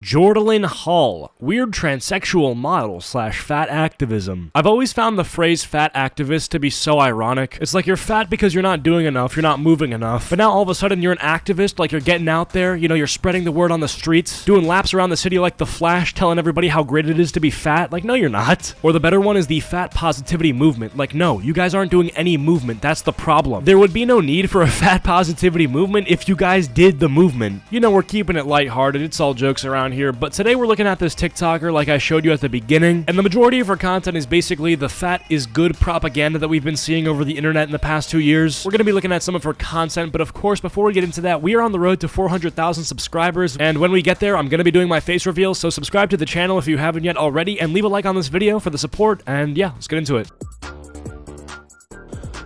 Jordan Hall, weird transsexual model / fat activism. I've always found the phrase fat activist to be so ironic. It's like you're fat because you're not doing enough, you're not moving enough, but now all of a sudden you're an activist, like you're getting out there, you know, you're spreading the word on the streets, doing laps around the city like the Flash, telling everybody how great it is to be fat. Like, no, you're not. Or the better one is the fat positivity movement. Like, no, you guys aren't doing any movement. That's the problem. There would be no need for a fat positivity movement if you guys did the movement. You know, we're keeping it lighthearted. It's all jokes around here, but today we're looking at this TikToker like I showed you at the beginning, and the majority of her content is basically the fat is good propaganda that we've been seeing over the internet in the past 2 years. We're going to be looking at some of her content, but of course, before we get into that, we are on the road to 400,000 subscribers, and when we get there, I'm going to be doing my face reveal, so subscribe to the channel if you haven't yet already, and leave a like on this video for the support, and yeah, let's get into it.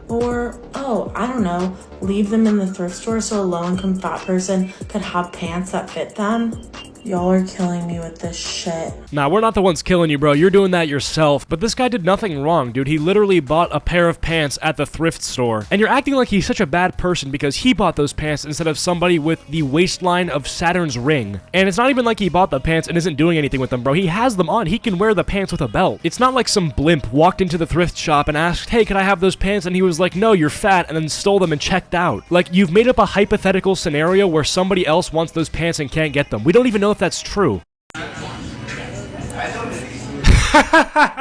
Or, oh, I don't know, leave them in the thrift store so a low-income fat person could have pants that fit them? Y'all are killing me with this shit. Nah, we're not the ones killing you, bro. You're doing that yourself. But this guy did nothing wrong, dude. He literally bought a pair of pants at the thrift store. And you're acting like he's such a bad person because he bought those pants instead of somebody with the waistline of Saturn's ring. And it's not even like he bought the pants and isn't doing anything with them, bro. He has them on. He can wear the pants with a belt. It's not like some blimp walked into the thrift shop and asked, hey, can I have those pants? And he was like, no, you're fat, and then stole them and checked out. Like, you've made up a hypothetical scenario where somebody else wants those pants and can't get them. We don't even know if that's true.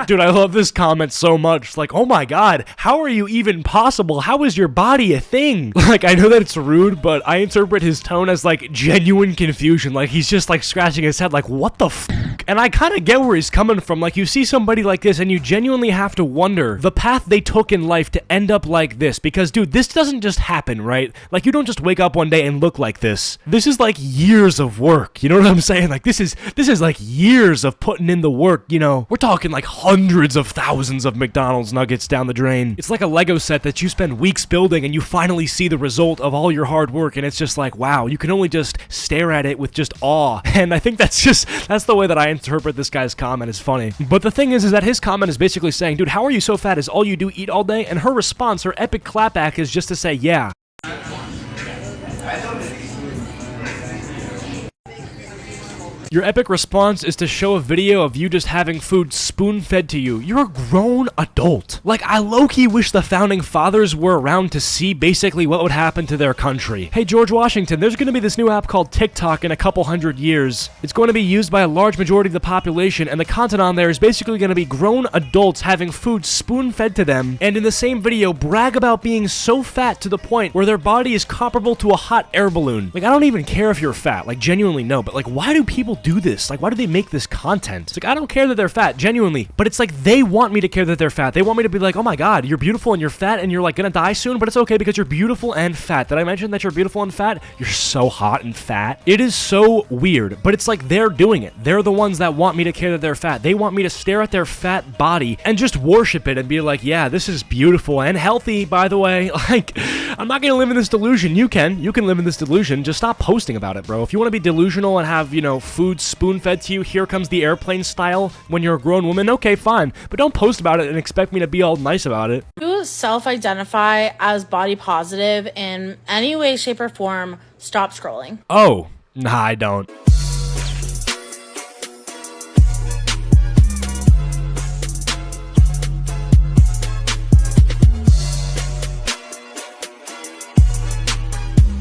Dude, I love this comment so much. Like, oh my god, how are you even possible? How is your body a thing? Like, I know that it's rude, but I interpret his tone as like genuine confusion. Like, he's just like scratching his head like, what the f***? And I kind of get where he's coming from. Like, you see somebody like this and you genuinely have to wonder the path they took in life to end up like this. Because, dude, this doesn't just happen, right? Like, you don't just wake up one day and look like this. This is like years of work. You know what I'm saying? Like, this is like years of putting in the work, you know? We're talking like hundreds of thousands of McDonald's nuggets down the drain. It's like a Lego set that you spend weeks building and you finally see the result of all your hard work, and it's just like, wow, you can only just stare at it with just awe. And I think that's the way that I interpret this guy's comment. Is funny. But the thing is that his comment is basically saying, dude, how are you so fat? Is all you do eat all day? And her response, her epic clapback, is just to say, yeah. Your epic response is to show a video of you just having food spoon-fed to you. You're a grown adult. Like, I low-key wish the founding fathers were around to see basically what would happen to their country. Hey, George Washington, there's gonna be this new app called TikTok in a couple hundred years. It's going to be used by a large majority of the population, and the content on there is basically gonna be grown adults having food spoon-fed to them, and in the same video, brag about being so fat to the point where their body is comparable to a hot air balloon. Like, I don't even care if you're fat, like, genuinely no, but like, why do people do this? Like, why do they make this content? It's like, I don't care that they're fat, genuinely, but it's like they want me to care that they're fat. They want me to be like, oh my god, you're beautiful and you're fat and you're like gonna die soon, but it's okay because you're beautiful and fat. Did I mention that you're beautiful and fat? You're so hot and fat. It is so weird, but it's like they're doing it. They're the ones that want me to care that they're fat. They want me to stare at their fat body and just worship it and be like, yeah, this is beautiful and healthy, by the way. Like, I'm not gonna live in this delusion. You can live in this delusion. Just stop posting about it, bro. If you want to be delusional and have, you know, food spoon-fed to you, here comes the airplane style when you're a grown woman, okay, fine, but don't post about it and expect me to be all nice about it. You self-identify as body positive in any way, shape, or form, stop scrolling. Oh, nah, I don't.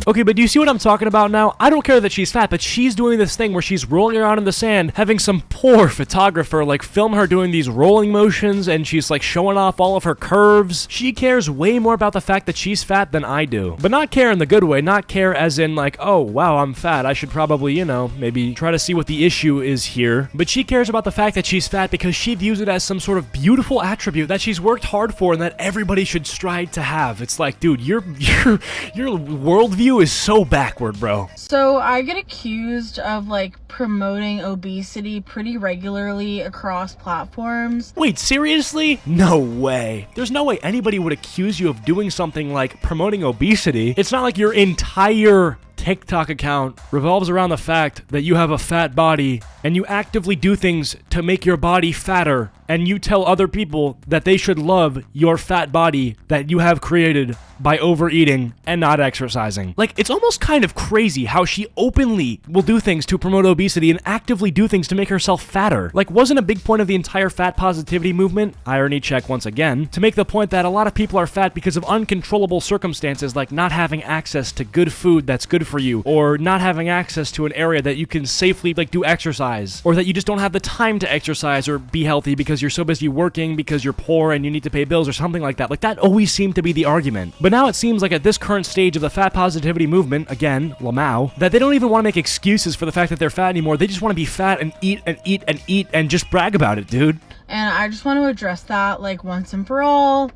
Okay, but do you see what I'm talking about now? I don't care that she's fat, but she's doing this thing where she's rolling around in the sand, having some poor photographer like film her doing these rolling motions, and she's like showing off all of her curves. She cares way more about the fact that she's fat than I do. But not care in the good way, not care as in like, oh wow, I'm fat, I should probably, you know, maybe try to see what the issue is here. But she cares about the fact that she's fat because she views it as some sort of beautiful attribute that she's worked hard for and that everybody should strive to have. It's like, dude, your worldview is so backward, bro. So I get accused of like promoting obesity pretty regularly across platforms. Wait, seriously? No way. There's no way anybody would accuse you of doing something like promoting obesity. It's not like your entire TikTok account revolves around the fact that you have a fat body and you actively do things to make your body fatter, and you tell other people that they should love your fat body that you have created by overeating and not exercising. Like, it's almost kind of crazy how she openly will do things to promote obesity and actively do things to make herself fatter. Like, wasn't a big point of the entire fat positivity movement, irony check once again, to make the point that a lot of people are fat because of uncontrollable circumstances like not having access to good food that's good for you, or not having access to an area that you can safely like do exercise, or that you just don't have the time to exercise or be healthy because you're so busy working because you're poor and you need to pay bills or something like that. Like, that always seemed to be the argument. But now it seems like at this current stage of the fat positivity movement, again, Lamau, that they don't even want to make excuses for the fact that they're fat anymore. They just want to be fat and eat and eat and eat and just brag about it, dude. And I just want to address that like once and for all,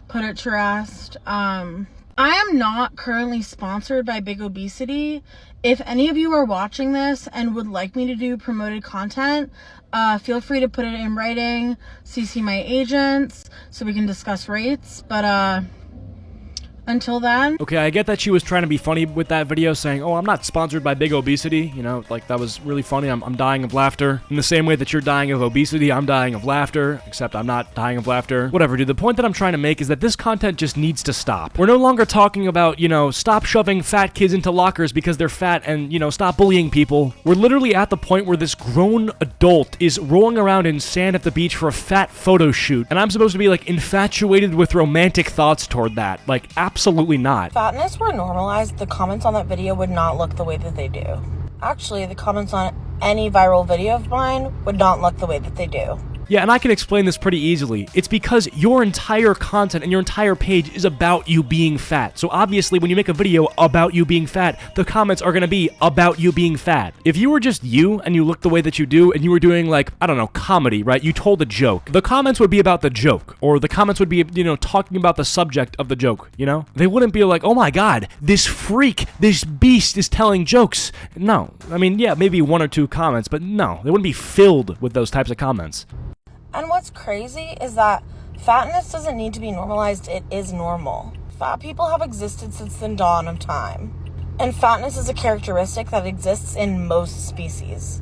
put it to rest. I am not currently sponsored by Big Obesity. If any of you are watching this and would like me to do promoted content, feel free to put it in writing, CC my agents so we can discuss rates. But until then. Okay, I get that she was trying to be funny with that video, saying, oh, I'm not sponsored by Big Obesity. You know, like, that was really funny. I'm dying of laughter. In the same way that you're dying of obesity, I'm dying of laughter, except I'm not dying of laughter. Whatever, dude. The point that I'm trying to make is that this content just needs to stop. We're no longer talking about, you know, stop shoving fat kids into lockers because they're fat and, you know, stop bullying people. We're literally at the point where this grown adult is rolling around in sand at the beach for a fat photo shoot, and I'm supposed to be, like, infatuated with romantic thoughts toward that. Like, absolutely not. If fatness were normalized, the comments on that video would not look the way that they do. Actually, the comments on any viral video of mine would not look the way that they do. Yeah, and I can explain this pretty easily. It's because your entire content and your entire page is about you being fat. So obviously, when you make a video about you being fat, the comments are gonna be about you being fat. If you were just you and you looked the way that you do and you were doing, like, I don't know, comedy, right? You told a joke. The comments would be about the joke, or the comments would be, you know, talking about the subject of the joke, you know? They wouldn't be like, oh my god, this freak, this beast is telling jokes. No. I mean, yeah, maybe one or two comments, but no, they wouldn't be filled with those types of comments. And what's crazy is that fatness doesn't need to be normalized, it is normal. Fat people have existed since the dawn of time. And fatness is a characteristic that exists in most species.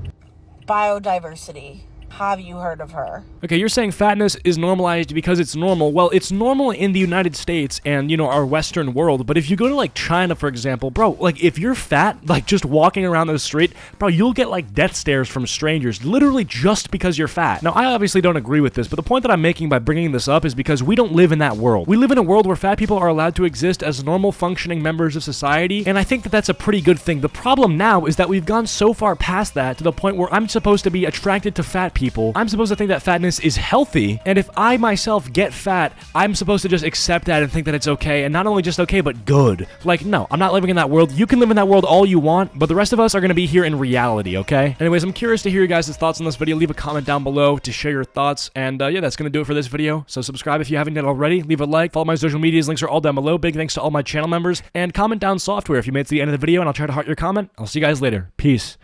Biodiversity. Have you heard of her? Okay, you're saying fatness is normalized because it's normal. Well, it's normal in the United States and, you know, our Western world, but if you go to, like, China, for example, bro, like, if you're fat, like, just walking around the street, bro, you'll get, like, death stares from strangers, literally just because you're fat. Now, I obviously don't agree with this, but the point that I'm making by bringing this up is because we don't live in that world. We live in a world where fat people are allowed to exist as normal, functioning members of society, and I think that that's a pretty good thing. The problem now is that we've gone so far past that to the point where I'm supposed to be attracted to fat people. I'm supposed to think that fatness is healthy, and if I myself get fat, I'm supposed to just accept that and think that it's okay, and not only just okay, but good. Like, no, I'm not living in that world. You can live in that world all you want, but the rest of us are going to be here in reality, okay? Anyways, I'm curious to hear your guys' thoughts on this video. Leave a comment down below to share your thoughts, and yeah, that's going to do it for this video. So subscribe if you haven't yet already, leave a like, follow my social medias, links are all down below. Big thanks to all my channel members, and comment down software if you made it to the end of the video, and I'll try to heart your comment. I'll see you guys later. Peace.